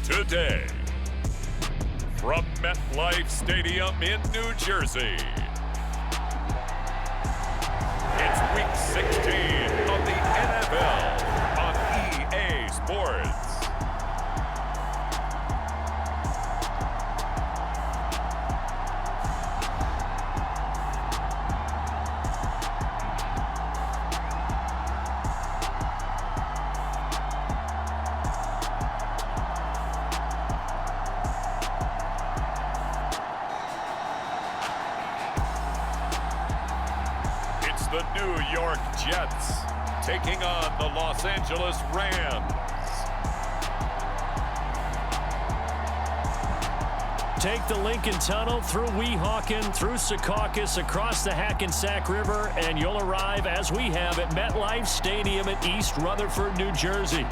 today. From MetLife Stadium in New Jersey, it's Week 16 of the NFL on EA Sports. The New York Jets taking on the Los Angeles Rams. Take the Lincoln Tunnel through Weehawken, through Secaucus, across the Hackensack River, and you'll arrive, as we have, at MetLife Stadium in East Rutherford, New Jersey.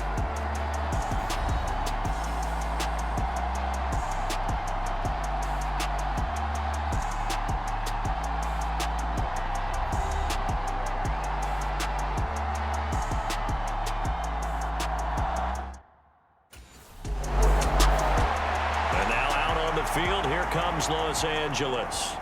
Field, here comes Los Angeles.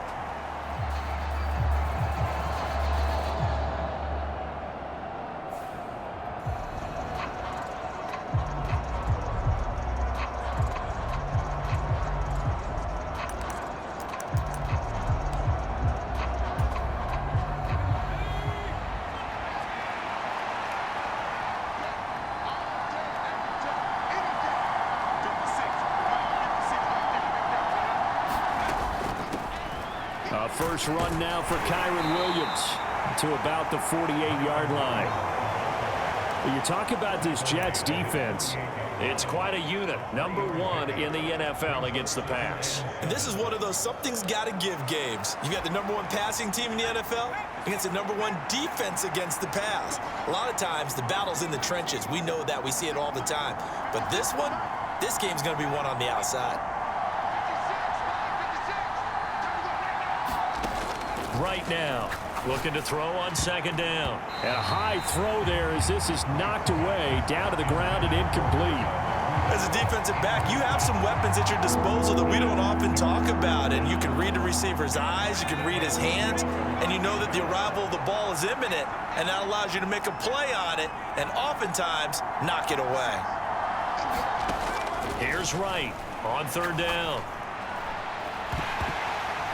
First run now for Kyron Williams to about the 48-yard line. When you talk about this Jets defense, it's quite a unit. Number one in the NFL against the pass. And this is one of those something's got to give games. You got the number one passing team in the NFL against the number one defense against the pass. A lot of times the battle's in the trenches. We know that. We see it all the time. But this one, this game's going to be won on the outside. Right now, looking to throw on second down. And a high throw there as this is knocked away, down to the ground and incomplete. As a defensive back, you have some weapons at your disposal that we don't often talk about. And you can read the receiver's eyes, you can read his hands, and you know that the arrival of the ball is imminent, and that allows you to make a play on it and oftentimes knock it away. Here's Wright on third down.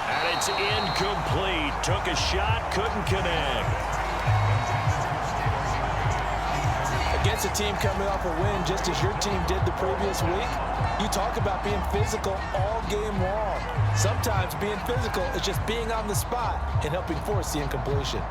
And it's incomplete. Took a shot, couldn't connect. Against a team coming off a win just as your team did the previous week, you talk about being physical all game long. Sometimes being physical is just being on the spot and helping force the incompletion.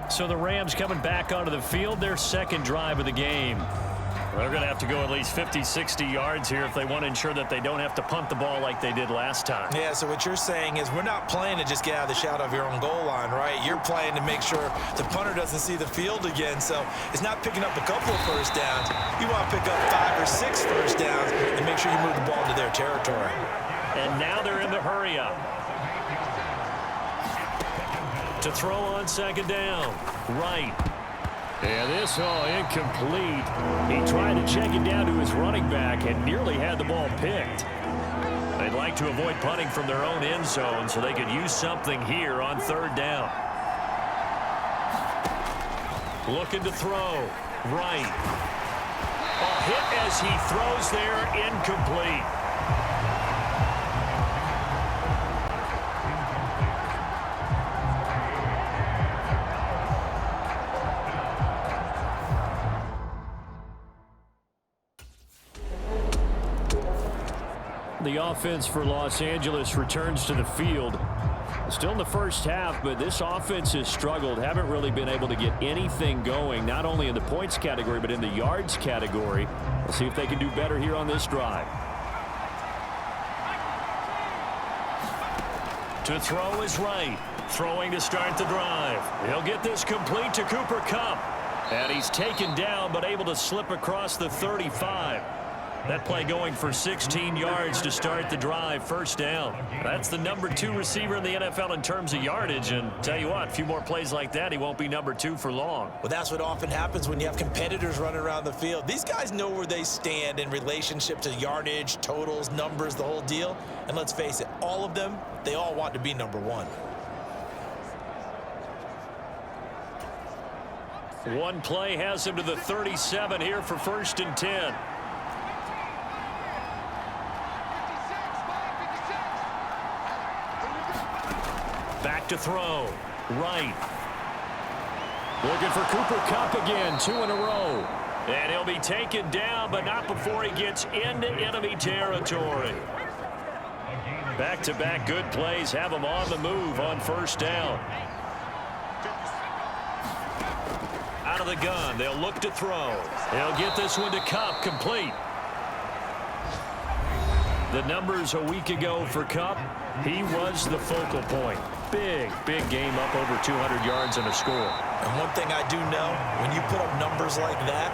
So the Rams coming back onto the field, their second drive of the game. They're going to have to go at least 50, 60 yards here if they want to ensure that they don't have to punt the ball like they did last time. Yeah, so what you're saying is we're not playing to just get out of the shadow of your own goal line, right? You're playing to make sure the punter doesn't see the field again. So it's not picking up a couple of first downs. You want to pick up 5 or 6 first downs and make sure you move the ball into their territory. And now they're in the hurry-up. To throw on second down. Right. And this incomplete. He tried to check it down to his running back and nearly had the ball picked. They'd like to avoid punting from their own end zone so they could use something here on third down. Looking to throw. Right. A hit as he throws there, incomplete. The offense for Los Angeles returns to the field. Still in the first half, but this offense has struggled. Haven't really been able to get anything going, not only in the points category, but in the yards category. We'll see if they can do better here on this drive. To throw is right. Throwing to start the drive. He'll get this complete to Cooper Kupp. And he's taken down but able to slip across the 35. That play going for 16 yards to start the drive, first down. That's the number 2 receiver in the NFL in terms of yardage. And tell you what, a few more plays like that, he won't be number 2 for long. Well, that's what often happens when you have competitors running around the field. These guys know where they stand in relationship to yardage, totals, numbers, the whole deal. And let's face it, all of them, they all want to be number 1. One play has him to the 37 here for 1st and 10. Back to throw. Right. Looking for Cooper Kupp again. 2 in a row. And he'll be taken down, but not before he gets into enemy territory. Back-to-back good plays have him on the move on 1st down. Out of the gun. They'll look to throw. He'll get this one to Kupp, complete. The numbers a week ago for Kupp, he was the focal point. Big game, up over 200 yards and a score. And one thing I do know, when you put up numbers like that,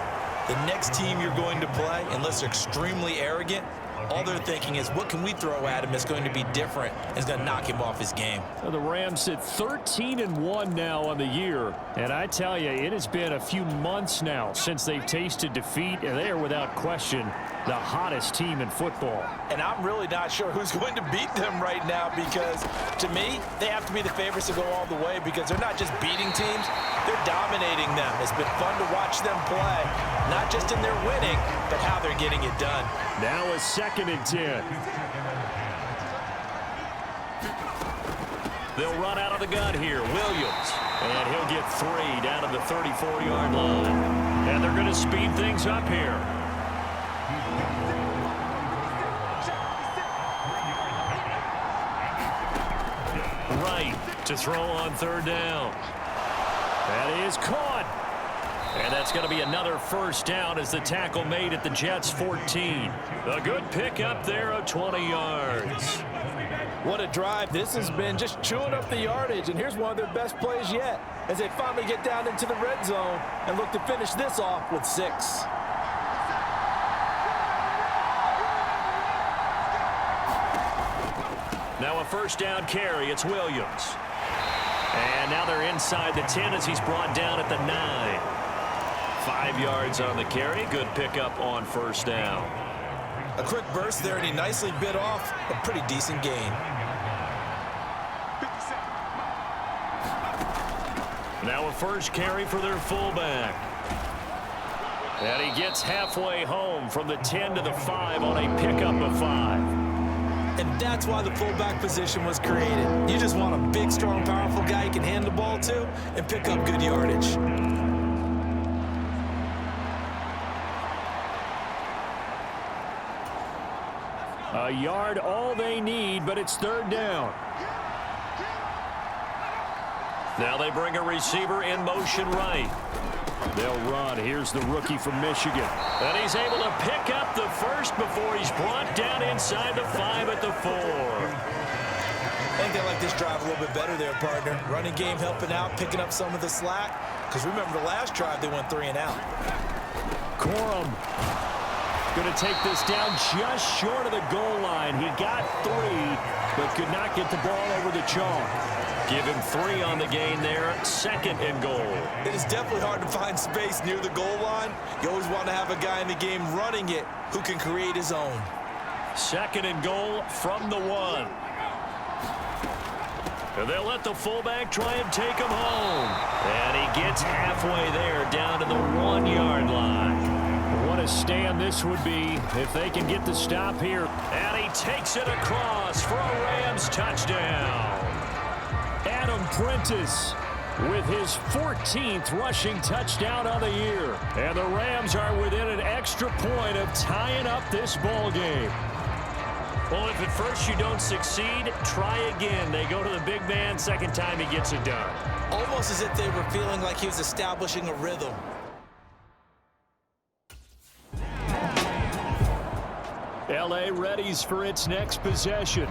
the next team you're going to play, unless they're extremely arrogant, all they're thinking is, what can we throw at him that's going to be different and is going to knock him off his game? Well, the Rams sit 13-1 now on the year. And I tell you, it has been a few months now since they've tasted defeat, and they are without question the hottest team in football. And I'm really not sure who's going to beat them right now, because to me, they have to be the favorites to go all the way, because they're not just beating teams, they're dominating them. It's been fun to watch them play, not just in their winning, but how they're getting it done. Now a 2nd and 10. They'll run out of the gun here. Williams. And he'll get 3 down to the 34-yard line. And they're going to speed things up here. Right to throw on 3rd down. That is caught. And that's going to be another 1st down as the tackle made at the Jets' 14. A good pick up there of 20 yards. What a drive. This has been just chewing up the yardage, and here's one of their best plays yet as they finally get down into the red zone and look to finish this off with 6. Now a 1st down carry. It's Williams. And now they're inside the 10 as he's brought down at the 9. 5 yards on the carry. Good pickup on 1st down. A quick burst there, and he nicely bit off a pretty decent gain. Now a 1st carry for their fullback. And he gets halfway home from the 10 to the 5 on a pickup of 5. And that's why the fullback position was created. You just want a big, strong, powerful guy you can hand the ball to and pick up good yardage. A yard all they need, but it's 3rd down. Now they bring a receiver in motion right. They'll run. Here's the rookie from Michigan. And he's able to pick up the 1st before he's brought down inside the 5 at the 4. I think they like this drive a little bit better there, partner. Running game helping out, picking up some of the slack. Because remember, the last drive they went 3 and out. Corum going to take this down just short of the goal line. He got 3, but could not get the ball over the chalk. Give him 3 on the gain there. 2nd and goal. It is definitely hard to find space near the goal line. You always want to have a guy in the game running it who can create his own. 2nd and goal from the 1. And they'll let the fullback try and take him home. And he gets halfway there down to the 1-yard line. What a stand this would be if they can get the stop here. And he takes it across for a Rams touchdown. Adam Prentice with his 14th rushing touchdown on the year. And the Rams are within an extra point of tying up this ball game. Well, if at first you don't succeed, try again. They go to the big man. 2nd time he gets it done. Almost as if they were feeling like he was establishing a rhythm. L.A. readies for its next possession.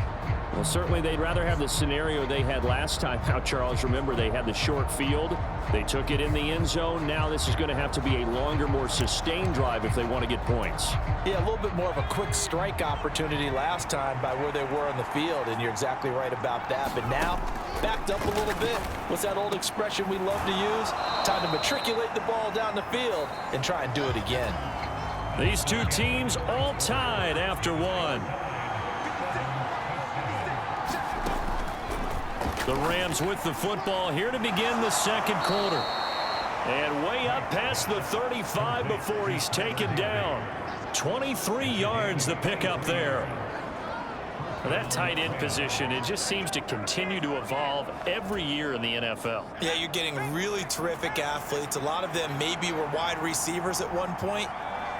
Well, certainly they'd rather have the scenario they had last time out, Charles. Remember, they had the short field. They took it in the end zone. Now this is going to have to be a longer, more sustained drive if they want to get points. Yeah, a little bit more of a quick strike opportunity last time by where they were on the field, and you're exactly right about that. But now, backed up a little bit. What's that old expression we love to use? Time to matriculate the ball down the field and try and do it again. These two teams all tied after one. The Rams with the football here to begin the second quarter. And way up past the 35 before he's taken down. 23 yards the pickup there. That tight end position, it just seems to continue to evolve every year in the NFL. Yeah, you're getting really terrific athletes. A lot of them maybe were wide receivers at one point.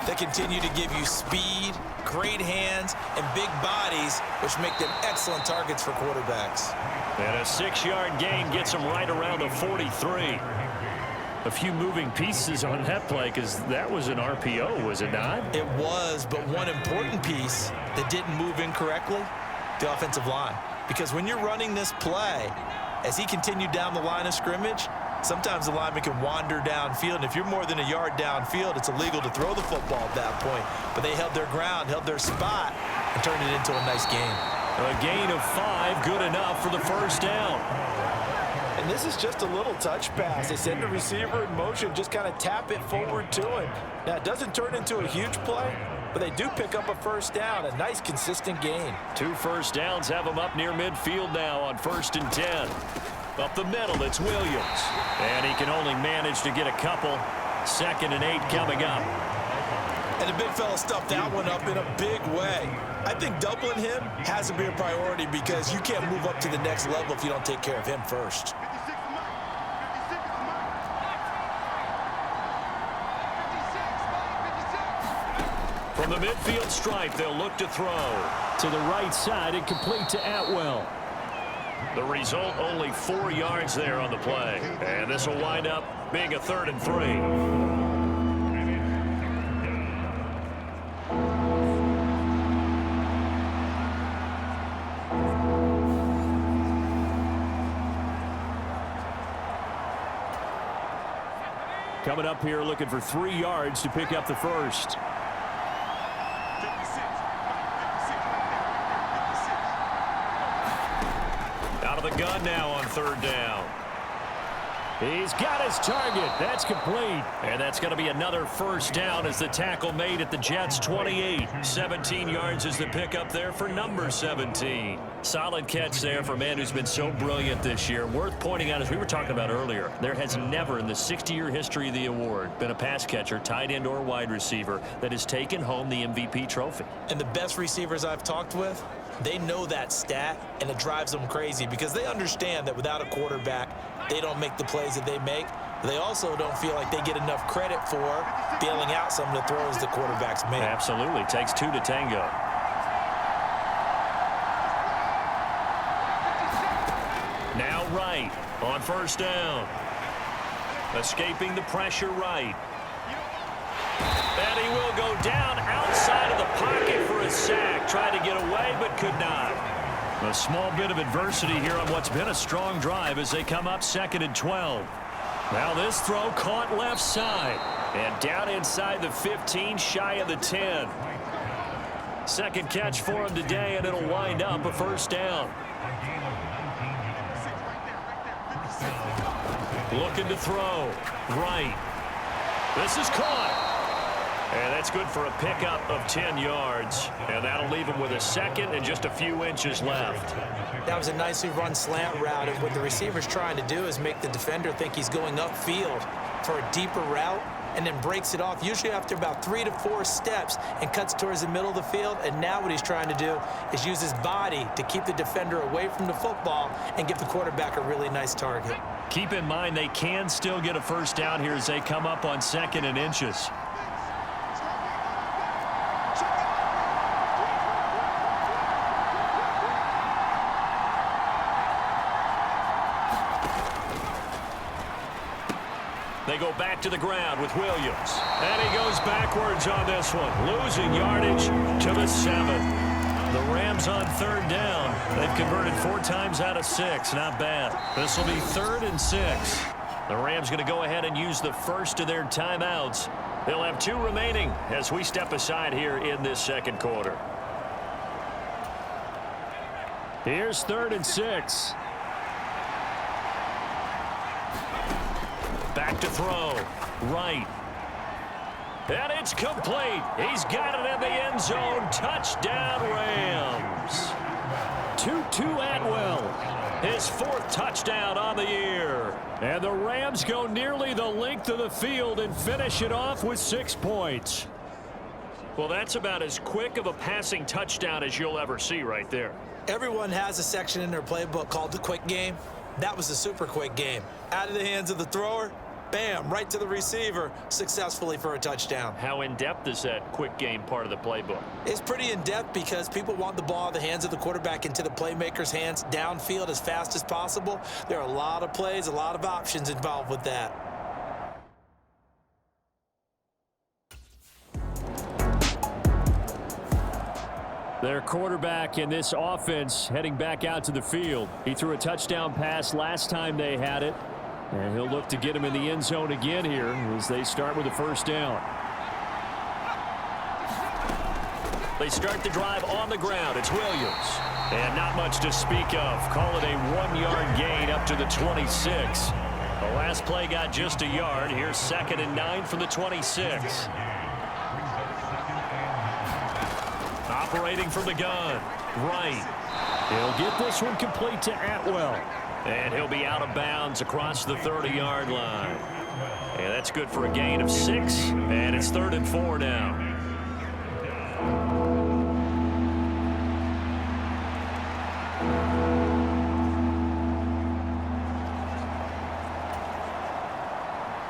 They continue to give you speed, great hands, and big bodies, which make them excellent targets for quarterbacks. And a 6-yard gain gets him right around the 43. A few moving pieces on that play because that was an RPO, was it not? It was, but one important piece that didn't move incorrectly, the offensive line. Because when you're running this play, as he continued down the line of scrimmage, sometimes the lineman can wander downfield. And if you're more than a yard downfield, it's illegal to throw the football at that point. But they held their ground, held their spot, and turned it into a nice game. A gain of 5, good enough for the first down. And this is just a little touch pass. They send the receiver in motion, just kind of tap it forward to him. Now, it doesn't turn into a huge play, but they do pick up a first down, a nice, consistent gain. 2 first downs have them up near midfield now on 1st and 10. Up the middle, it's Williams. And he can only manage to get a couple. 2nd and 8 coming up. And the big fella stuffed that one up in a big way. I think doubling him has to be a priority because you can't move up to the next level if you don't take care of him first. From the midfield stripe, they'll look to throw. To the right side, and complete to Atwell. The result, only 4 yards there on the play. And this will wind up being a 3rd and 3. Coming up here looking for 3 yards to pick up the first. Out of the gun now on 3rd down. He's got his target. That's complete. And that's going to be another first down as the tackle made at the Jets' 28. 17 yards is the pickup there for number 17. Solid catch there for a man who's been so brilliant this year. Worth pointing out, as we were talking about earlier, there has never in the 60-year history of the award been a pass catcher, tight end or wide receiver that has taken home the MVP trophy. And the best receivers I've talked with, they know that stat, and it drives them crazy because they understand that without a quarterback, they don't make the plays that they make. They also don't feel like they get enough credit for bailing out some of the throws the quarterbacks make. Absolutely. Takes 2 to tango. Now right on 1st down. Escaping the pressure right. And he will go down outside of the pocket for a sack. Tried to get away, but could not. A small bit of adversity here on what's been a strong drive as they come up 2nd and 12. Now this throw caught left side. And down inside the 15, shy of the 10. Second catch for him today, and it'll wind up a first down. Looking to throw. Right. This is caught. And that's good for a pickup of 10 yards. And that'll leave him with a 2nd and just a few inches left. That was a nicely run slant route. And what the receiver's trying to do is make the defender think he's going upfield for a deeper route and then breaks it off, usually after about 3 to 4 steps, and cuts towards the middle of the field. And now what he's trying to do is use his body to keep the defender away from the football and give the quarterback a really nice target. Keep in mind they can still get a first down here as they come up on 2nd and inches. They go back to the ground with Williams. And he goes backwards on this one, losing yardage to the 7. The Rams on third down. They've converted 4 times out of 6. Not bad. This will be 3rd and 6. The Rams going to go ahead and use the first of their timeouts. They'll have 2 remaining as we step aside here in this second quarter. Here's 3rd and 6. Back to throw. Right. And it's complete. He's got it in the end zone. Touchdown, Rams. Tutu Atwell, his 4th touchdown on the year. And the Rams go nearly the length of the field and finish it off with 6 points. Well, that's about as quick of a passing touchdown as you'll ever see right there. Everyone has a section in their playbook called the quick game. That was a super quick game. Out of the hands of the thrower, bam, right to the receiver, successfully for a touchdown. How in-depth is that quick game part of the playbook? It's pretty in-depth because people want the ball in the hands of the quarterback into the playmaker's hands downfield as fast as possible. There are a lot of plays, a lot of options involved with that. Their quarterback in this offense heading back out to the field. He threw a touchdown pass last time they had it. And he'll look to get him in the end zone again here as they start with a first down. They start the drive on the ground. It's Williams. And not much to speak of. Call it a 1-yard gain up to the 26. The last play got just a yard. Here's 2nd and 9 from the 26. Operating from the gun. Right. He'll get this one complete to Atwell. And he'll be out of bounds across the 30-yard line. And that's good for a gain of 6. And it's 3rd and 4 now.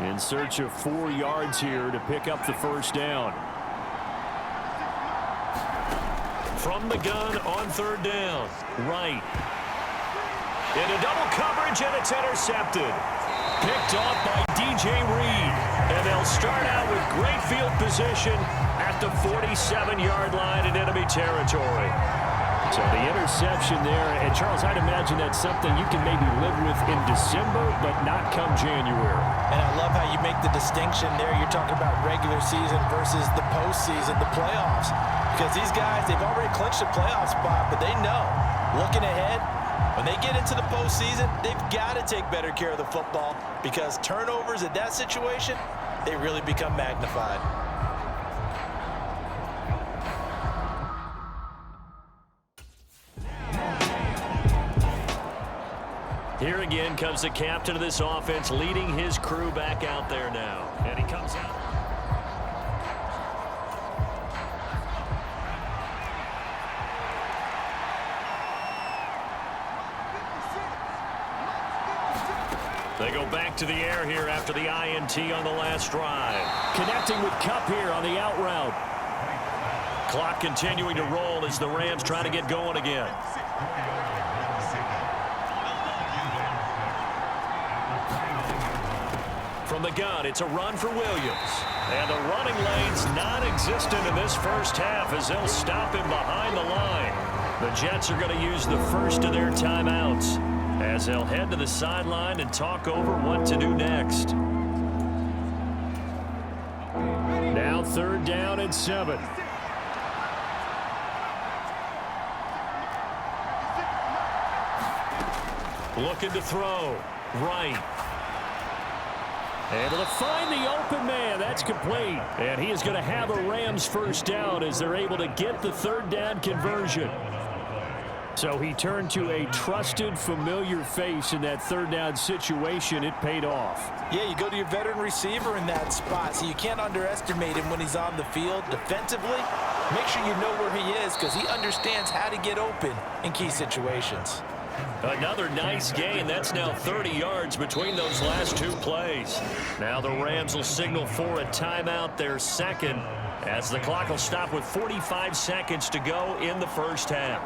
In search of 4 yards here to pick up the first down. From the gun on 3rd down. Right. Into double coverage, and it's intercepted. Picked off by DJ Reed. And they'll start out with great field position at the 47-yard line in enemy territory. So the interception there, and Charles, I'd imagine that's something you can maybe live with in December, but not come January. And I love how you make the distinction there. You're talking about regular season versus the postseason, the playoffs. Because these guys, they've already clinched a playoff spot, but they know, looking ahead, when they get into the postseason, they've got to take better care of the football because turnovers in that situation, they really become magnified. Here again comes the captain of this offense leading his crew back out there now. And he comes out. They go back to the air here after the INT on the last drive. Connecting with Kupp here on the out route. Clock continuing to roll as the Rams try to get going again. From the gun, it's a run for Williams. And the running lane's non-existent in this first half as they'll stop him behind the line. The Jets are going to use the first of their timeouts as they'll head to the sideline and talk over what to do next. Now 3rd down and 7. Looking to throw. Right. Able to find the open man. That's complete. And he is going to have a Rams first down as they're able to get the 3rd down conversion. So he turned to a trusted, familiar face in that 3rd down situation. It paid off. Yeah, you go to your veteran receiver in that spot, so you can't underestimate him when he's on the field defensively. Make sure you know where he is because he understands how to get open in key situations. Another nice gain. That's now 30 yards between those last 2 plays. Now the Rams will signal for a timeout, their second, as the clock will stop with 45 seconds to go in the first half.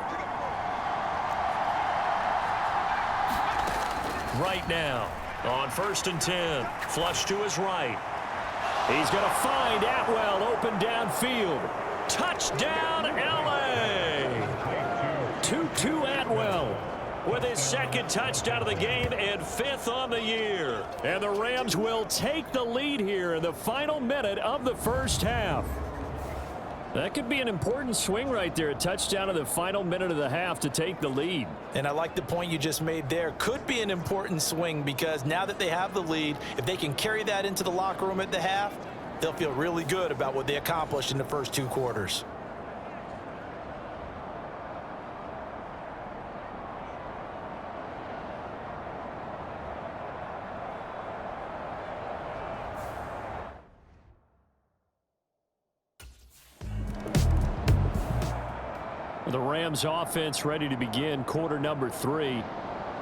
Right now, on 1st and 10, flush to his right. He's going to find Atwell open downfield. Touchdown, L.A. to Atwell with his second touchdown of the game and 5th on the year. And the Rams will take the lead here in the final minute of the first half. That could be an important swing right there, a touchdown in the final minute of the half to take the lead. And I like the point you just made there. Could be an important swing because now that they have the lead, if they can carry that into the locker room at the half, they'll feel really good about what they accomplished in the first 2 quarters. The Rams offense ready to begin quarter number 3.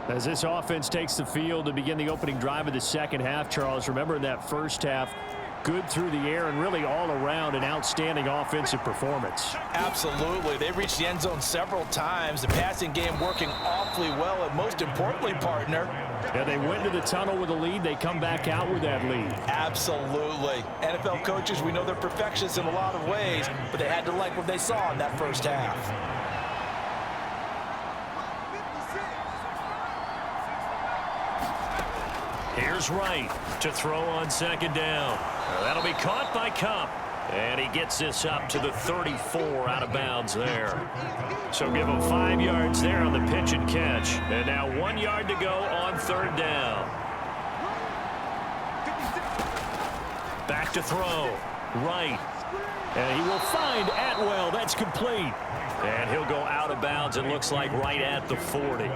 As this offense takes the field to begin the opening drive of the second half, Charles, remember in that first half, good through the air and really all around an outstanding offensive performance. Absolutely. They reached the end zone several times. The passing game working awfully well, and most importantly, partner. Yeah, they went to the tunnel with a lead. They come back out with that lead. Absolutely. NFL coaches, we know they're perfectionists in a lot of ways, but they had to like what they saw in that first half. Here's Wright to throw on second down. That'll be caught by Cup. And he gets this up to the 34 out of bounds there. So give him 5 yards there on the pitch and catch. And now 1 yard to go on third down. Back to throw. Wright. And he will find Atwell. That's complete. And he'll go out of bounds, it looks like, right at the 40.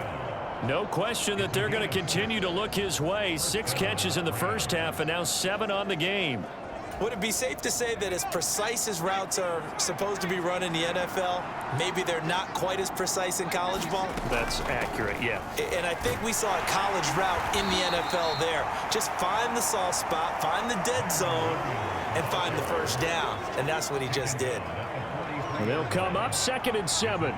No question that they're going to continue to look his way. 6 catches in the first half and now 7 on the game. Would it be safe to say that as precise as routes are supposed to be run in the NFL, maybe they're not quite as precise in college ball? That's accurate, yeah. And I think we saw a college route in the NFL there. Just find the soft spot, find the dead zone, and find the first down. And that's what he just did. They'll come up 2nd and 7.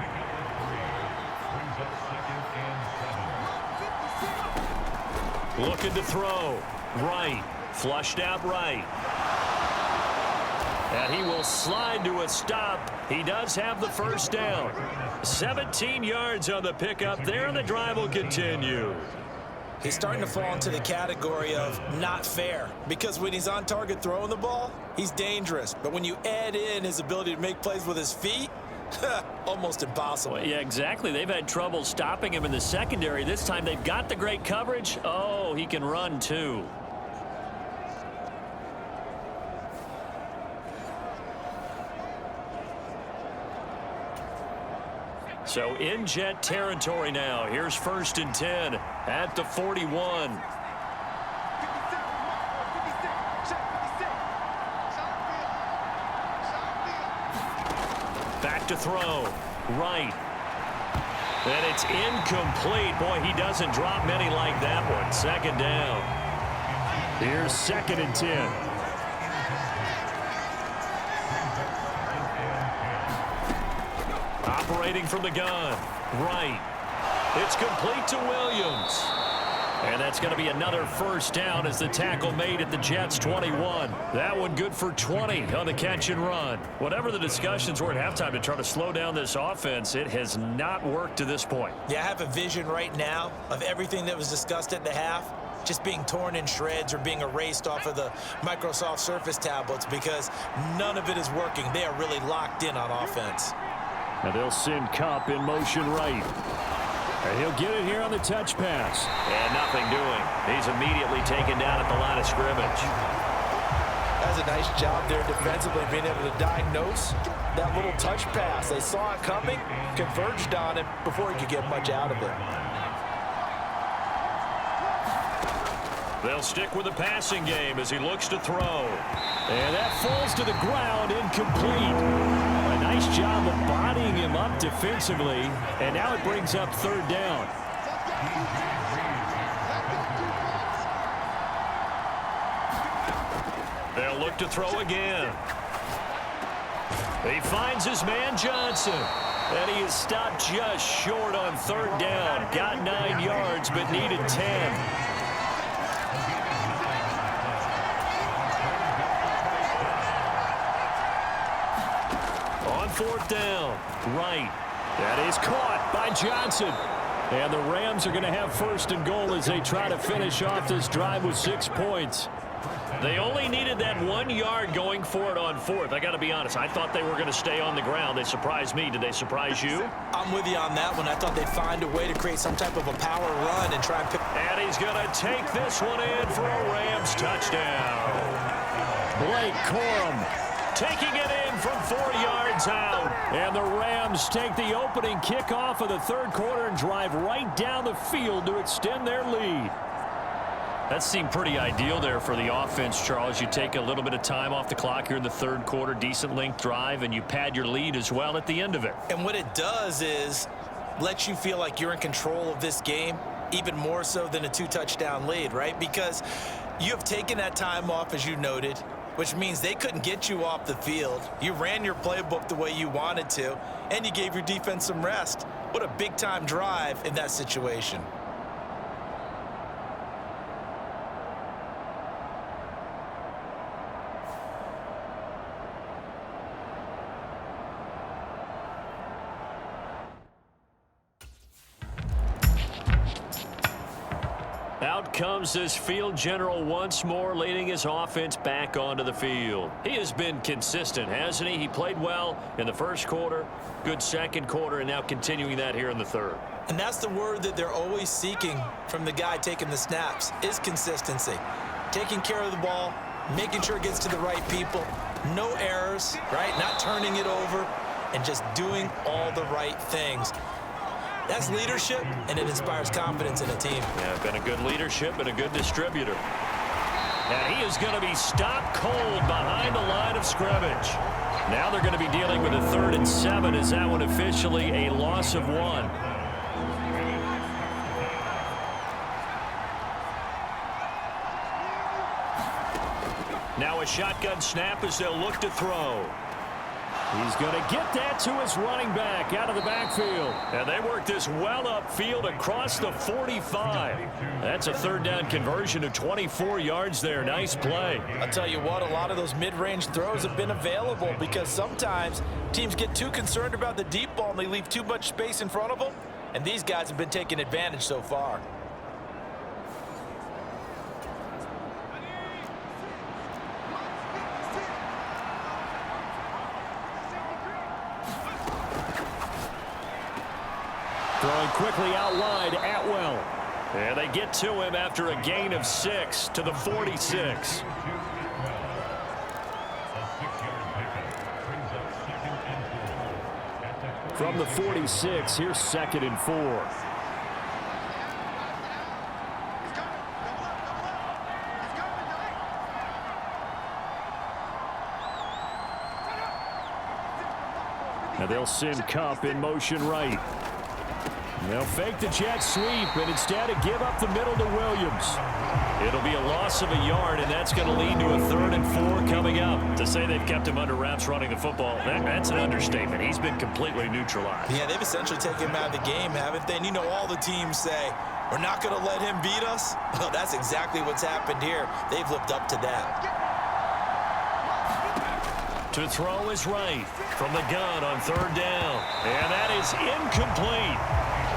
Looking to throw. Right. Flushed out right. And he will slide to a stop. He does have the first down. 17 yards on the pickup there, and the drive will continue. He's starting to fall into the category of not fair, because when he's on target throwing the ball, he's dangerous. But when you add in his ability to make plays with his feet, almost impossible. Well, yeah, exactly. They've had trouble stopping him in the secondary. This time they've got the great coverage. Oh, he can run too. So in Jet territory now. Here's 1st and 10 at the 41. Back to throw. Right. And it's incomplete. Boy, he doesn't drop many like that one. 2nd down. Here's 2nd and 10. Operating from the gun. Right. It's complete to Williams. And that's going to be another first down as the tackle made at the Jets' 21. That one good for 20 on the catch and run. Whatever the discussions were at halftime to try to slow down this offense, it has not worked to this point. Yeah, I have a vision right now of everything that was discussed at the half just being torn in shreds or being erased off of the Microsoft Surface tablets because none of it is working. They are really locked in on offense. Now they'll send Cup in motion right. And he'll get it here on the touch pass. And nothing doing. He's immediately taken down at the line of scrimmage. That's a nice job there defensively, being able to diagnose that little touch pass. They saw it coming, converged on it before he could get much out of it. They'll stick with the passing game as he looks to throw. And that falls to the ground, incomplete. A nice job of bodying him up defensively, and now it brings up 3rd down. They'll look to throw again. He finds his man Johnson, and he is stopped just short on 3rd down. Got 9 yards, but needed 10. On 4th down, right. That is caught by Johnson. And the Rams are going to have first and goal as they try to finish off this drive with 6 points. They only needed that 1 yard going for it on fourth. I got to be honest, I thought they were going to stay on the ground. They surprised me. Did they surprise you? I'm with you on that one. I thought they'd find a way to create some type of a power run and try and pick. And he's going to take this one in for a Rams touchdown. Blake Corum taking it in from 4 yards out. And the Rams take the opening kickoff of the third quarter and drive right down the field to extend their lead. That seemed pretty ideal there for the offense, Charles. You take a little bit of time off the clock here in the third quarter, decent length drive, and you pad your lead as well at the end of it. And what it does is let you feel like you're in control of this game, even more so than a 2-touchdown lead, right? Because you have taken that time off, as you noted, which means they couldn't get you off the field. You ran your playbook the way you wanted to, and you gave your defense some rest. What a big-time drive in that situation. Out comes this field general once more, leading his offense back onto the field. He has been consistent, hasn't he? He played well in the first quarter, good second quarter, and now continuing that here in the third. And that's the word that they're always seeking from the guy taking the snaps, is consistency. Taking care of the ball, making sure it gets to the right people, no errors, right? Not turning it over, and just doing all the right things. That's leadership, and it inspires confidence in a team. Yeah, been a good leadership and a good distributor. And he is going to be stopped cold behind the line of scrimmage. Now they're going to be dealing with a 3rd and 7. Is that one officially a loss of 1? Now a shotgun snap as they'll look to throw. He's going to get that to his running back out of the backfield. And they work this well upfield across the 45. That's a 3rd down conversion of 24 yards there. Nice play. I'll tell you what, a lot of those mid-range throws have been available because sometimes teams get too concerned about the deep ball and they leave too much space in front of them. And these guys have been taking advantage so far. Throwing quickly out wide, Atwell. And they get to him after a gain of 6 to the 46. From the 46, here's 2nd and 4. Now they'll send Cup in motion right. They'll fake the jet sweep and instead of give up the middle to Williams. It'll be a loss of a yard, and that's going to lead to a 3rd and 4 coming up. To say they've kept him under wraps running the football, that's an understatement. He's been completely neutralized. Yeah, they've essentially taken him out of the game, haven't they? And you know, all the teams say, we're not going to let him beat us. Well, that's exactly what's happened here. They've lived up to that. To throw is right from the gun on 3rd down. And that is incomplete.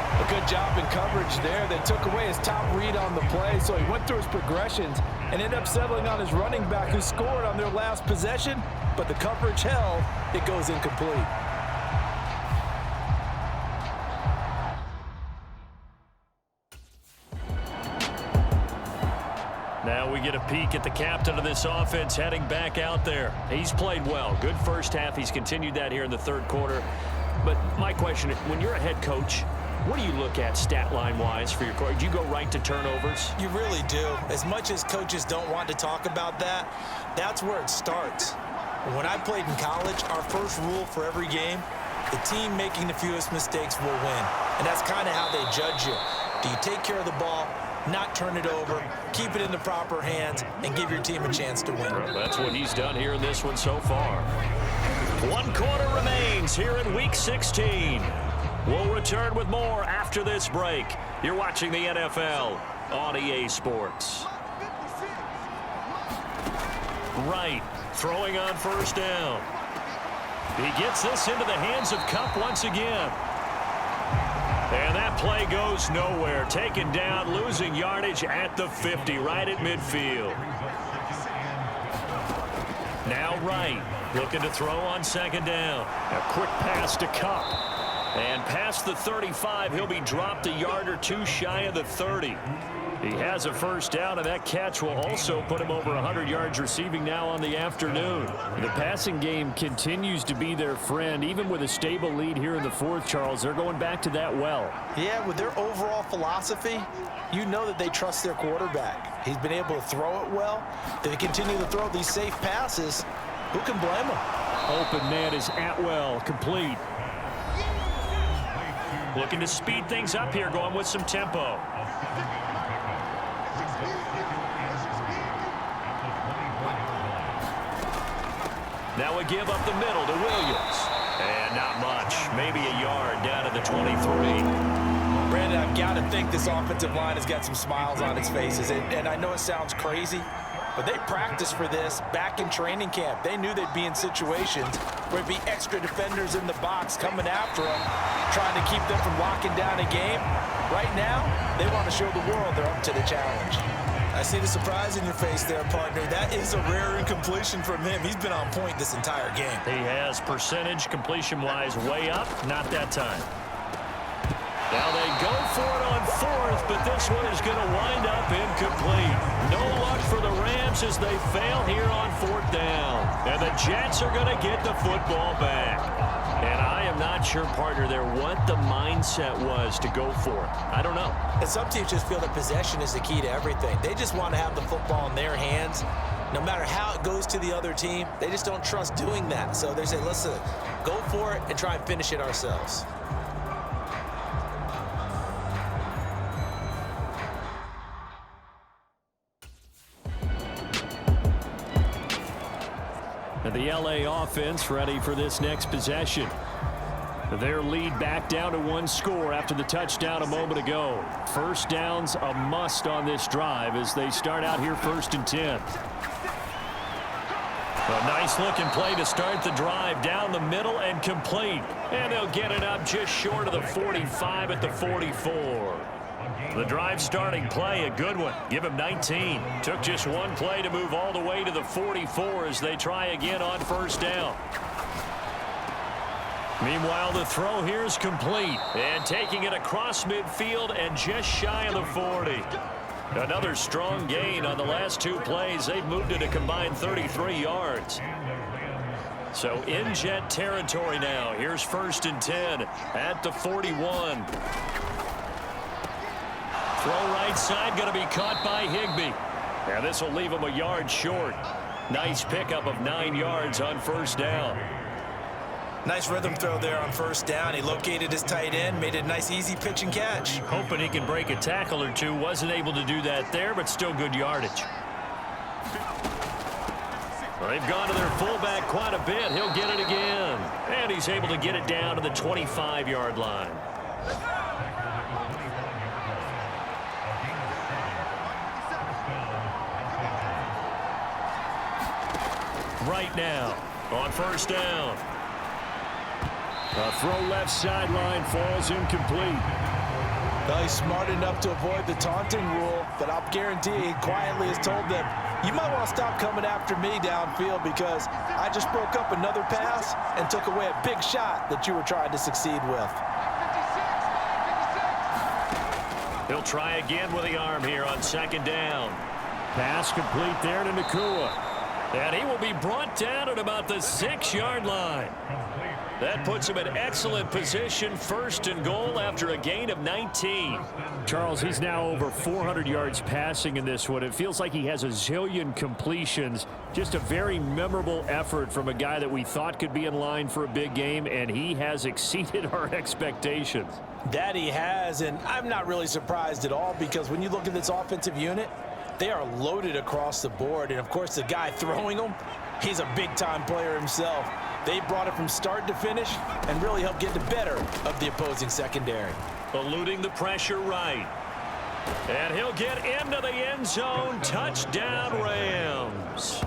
A good job in coverage there. They took away his top read on the play, so he went through his progressions and ended up settling on his running back who scored on their last possession, but the coverage held. It goes incomplete. Now we get a peek at the captain of this offense heading back out there. He's played well. Good first half. He's continued that here in the third quarter. But my question, when you're a head coach, what do you look at stat line-wise for your coach? Do you go right to turnovers? You really do. As much as coaches don't want to talk about that, that's where it starts. When I played in college, our first rule for every game, the team making the fewest mistakes will win. And that's kind of how they judge you. Do you take care of the ball, not turn it over, keep it in the proper hands, and give your team a chance to win? Well, that's what he's done here in this one so far. 1 quarter remains here in Week 16. We'll return with more after this break. You're watching the NFL on EA Sports. Wright throwing on 1st down. He gets this into the hands of Cup once again. And that play goes nowhere. Taken down, losing yardage at the 50, right at midfield. Now Wright, looking to throw on second down. A quick pass to Cup. And past the 35, he'll be dropped a yard or two shy of the 30. He has a first down, and that catch will also put him over 100 yards receiving now on the afternoon. The passing game continues to be their friend. Even with a stable lead here in the fourth, Charles, they're going back to that well. Yeah, with their overall philosophy, you know that they trust their quarterback. He's been able to throw it well. They continue to throw these safe passes. Who can blame them? Open man is Atwell, complete. Looking to speed things up here, going with some tempo. Now we give up the middle to Williams. And not much. Maybe a yard down to the 23. Brandon, I've got to think this offensive line has got some smiles on its faces. And I know it sounds crazy, but they practiced for this back in training camp. They knew they'd be in situations where it'd be extra defenders in the box coming after them, trying to keep them from locking down a game. Right now, they want to show the world they're up to the challenge. I see the surprise in your face there, partner. That is a rare incompletion from him. He's been on point this entire game. He has percentage completion-wise way up. Not that time. Now they go for it on fourth, but this one is going to wind up incomplete. No luck for the Rams as they fail here on fourth down. And the Jets are going to get the football back. And I am not sure, partner, there what the mindset was to go for it. I don't know. And some teams just feel that possession is the key to everything. They just want to have the football in their hands. No matter how it goes to the other team, they just don't trust doing that. So they say, listen, go for it and try and finish it ourselves. And the LA offense ready for this next possession. Their lead back down to one score after the touchdown a moment ago. First down's a must on this drive as they start out here 1st and 10. A nice looking play to start the drive down the middle and complete. And they'll get it up just short of the 45 at the 44. The drive starting play, a good one. Give him 19. Took just one play to move all the way to the 44 as they try again on first down. Meanwhile, the throw here is complete. And taking it across midfield and just shy of the 40. Another strong gain on the last two plays. They've moved it a combined 33 yards. So in Jet territory now. Here's 1st and 10 at the 41. Throw right side, going to be caught by Higbee. And this will leave him a yard short. Nice pickup of 9 yards on first down. Nice rhythm throw there on first down. He located his tight end, made it a nice easy pitch and catch. Hoping he can break a tackle or two. Wasn't able to do that there, but still good yardage. Well, they've gone to their fullback quite a bit. He'll get it again. And he's able to get it down to the 25-yard line. Right now on first down. A throw left sideline falls incomplete. Well, he's smart enough to avoid the taunting rule, but I'll guarantee he quietly has told them, you might want to stop coming after me downfield because I just broke up another pass and took away a big shot that you were trying to succeed with. He'll try again with the arm here on second down. Pass complete there to Nakua. And he will be brought down at about the 6-yard line. That puts him in excellent position, 1st and goal after a gain of 19. Charles, he's now over 400 yards passing in this one. It feels like he has a zillion completions. Just a very memorable effort from a guy that we thought could be in line for a big game, and he has exceeded our expectations. That he has, and I'm not really surprised at all because when you look at this offensive unit, they are loaded across the board. And, of course, the guy throwing them, he's a big-time player himself. They brought it from start to finish and really helped get the better of the opposing secondary. Eluding the pressure right. And he'll get into the end zone. Touchdown, Rams.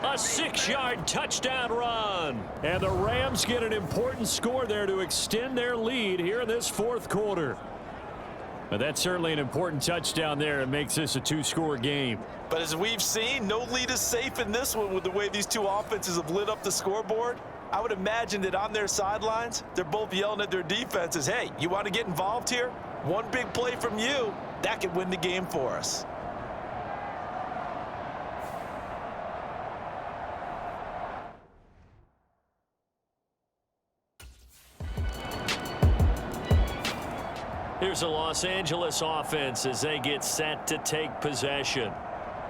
A 6-yard touchdown run. And the Rams get an important score there to extend their lead here in this fourth quarter. But that's certainly an important touchdown there. It makes this a 2-score game. But as we've seen, no lead is safe in this one with the way these two offenses have lit up the scoreboard. I would imagine that on their sidelines, they're both yelling at their defenses, hey, you want to get involved here? One big play from you, that could win the game for us. Here's the Los Angeles offense as they get set to take possession.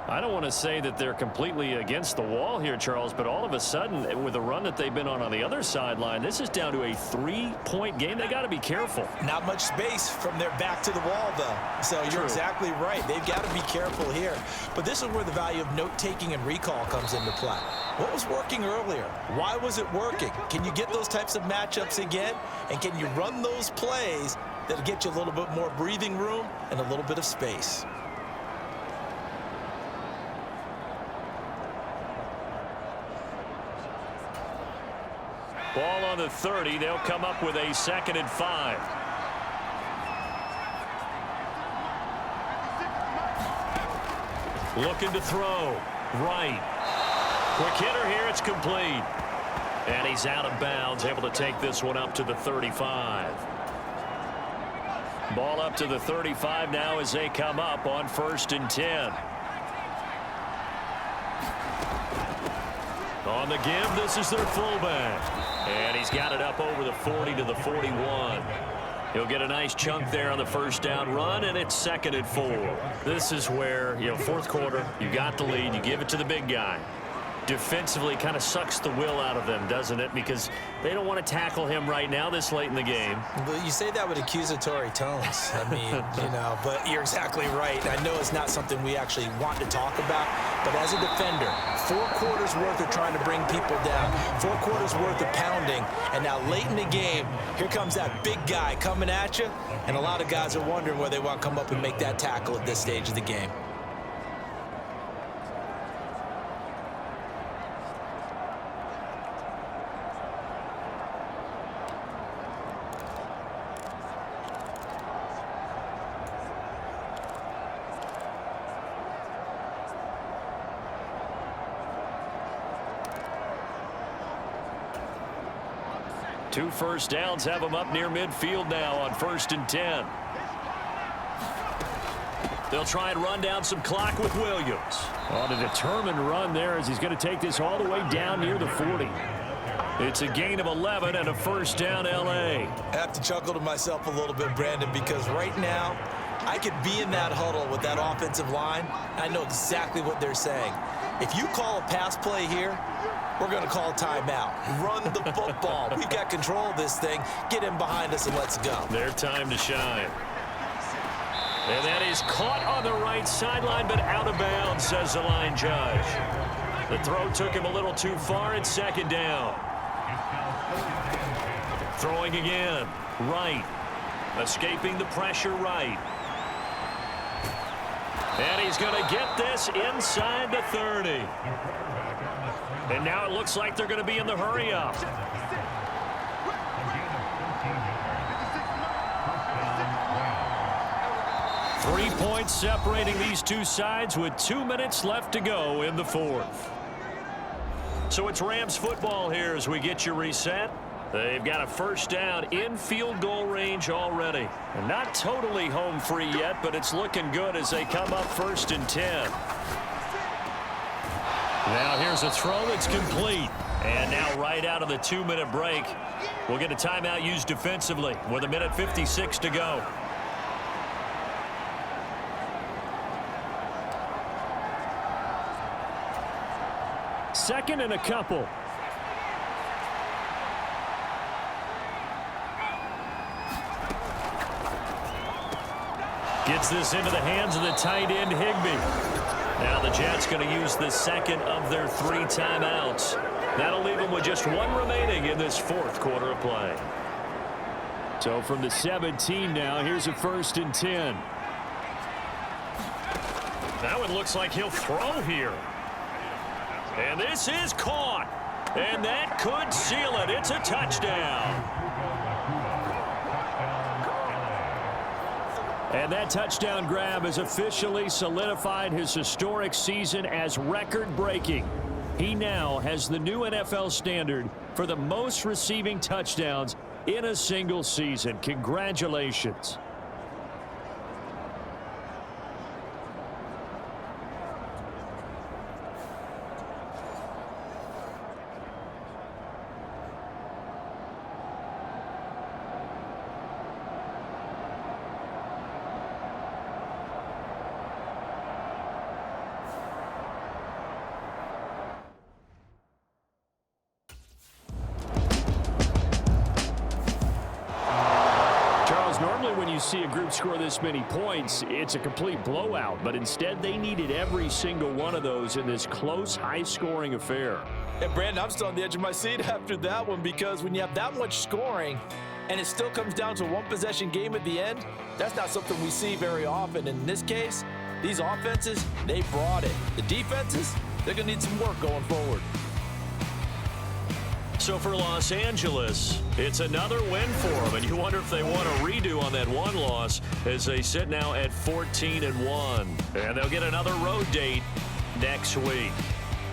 I don't want to say that they're completely against the wall here, Charles, but all of a sudden, with the run that they've been on the other sideline, this is down to a 3-point game. They got to be careful. Not much space from their back to the wall, though. So you're exactly right. They've got to be careful here. But this is where the value of note-taking and recall comes into play. What was working earlier? Why was it working? Can you get those types of matchups again? And can you run those plays that'll get you a little bit more breathing room and a little bit of space? Ball on the 30. They'll come up with a 2nd and 5. Looking to throw. Right. Quick hitter here. It's complete. And he's out of bounds, able to take this one up to the 35. Ball up to the 35 now as they come up on 1st and 10. On the give, this is their fullback. And he's got it up over the 40 to the 41. He'll get a nice chunk there on the 1st down run, and it's 2nd and 4. This is where, fourth quarter, you got the lead, you give it to the big guy. Defensively kind of sucks the will out of them, doesn't it? Because they don't want to tackle him right now this late in the game. Well, you say that with accusatory tones. I mean, but you're exactly right. I know it's not something we actually want to talk about, but as a defender, 4 quarters worth of trying to bring people down, 4 quarters worth of pounding, and now late in the game, here comes that big guy coming at you, and a lot of guys are wondering where they want to come up and make that tackle at this stage of the game. Two first downs have them up near midfield now on 1st and 10. They'll try and run down some clock with Williams. On a determined run there as he's going to take this all the way down near the 40. It's a gain of 11 and a 1st down L.A. I have to chuckle to myself a little bit, Brandon, because right now I could be in that huddle with that offensive line, and I know exactly what they're saying. If you call a pass play here, we're going to call a timeout. Run the football. We've got control of this thing. Get in behind us and let's go. Their time to shine. And that is caught on the right sideline, but out of bounds, says the line judge. The throw took him a little too far. It's 2nd down. Throwing again. Right. Escaping the pressure right. And he's going to get this inside the 30. And now it looks like they're going to be in the hurry-up. 3 points separating these two sides with 2 minutes left to go in the 4th. So it's Rams football here as we get you reset. They've got a 1st down in field goal range already. And not totally home free yet, but it's looking good as they come up 1st and 10. Now here's a throw that's complete. And now right out of the 2-minute break, we'll get a timeout used defensively with 1:56 to go. Second and a couple. Gets this into the hands of the tight end, Higbee. Now the Jets going to use the 2nd of their 3 timeouts. That'll leave them with just 1 remaining in this 4th quarter of play. So from the 17 now, here's a 1st and 10. Now it looks like he'll throw here. And this is caught. And that could seal it. It's a touchdown. And that touchdown grab has officially solidified his historic season as record-breaking. He now has the new NFL standard for the most receiving touchdowns in a single season. Congratulations. Normally when you see a group score this many points, it's a complete blowout. But instead, they needed every single one of those in this close, high-scoring affair. And, Brandon, I'm still on the edge of my seat after that one because when you have that much scoring and it still comes down to a one-possession game at the end, that's not something we see very often. In this case, these offenses, they brought it. The defenses, they're going to need some work going forward. So for Los Angeles, it's another win for them, and you wonder if they want a redo on that one loss as they sit now at 14-1. And they'll get another road date next week.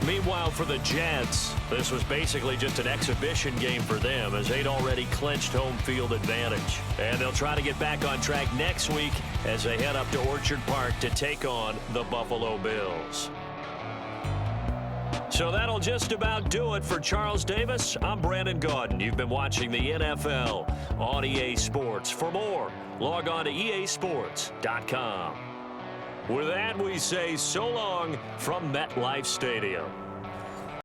Meanwhile, for the Jets, this was basically just an exhibition game for them as they'd already clinched home field advantage. And they'll try to get back on track next week as they head up to Orchard Park to take on the Buffalo Bills. So that'll just about do it for Charles Davis. I'm Brandon Gaudin. You've been watching the NFL on EA Sports. For more, log on to easports.com. With that, we say so long from MetLife Stadium.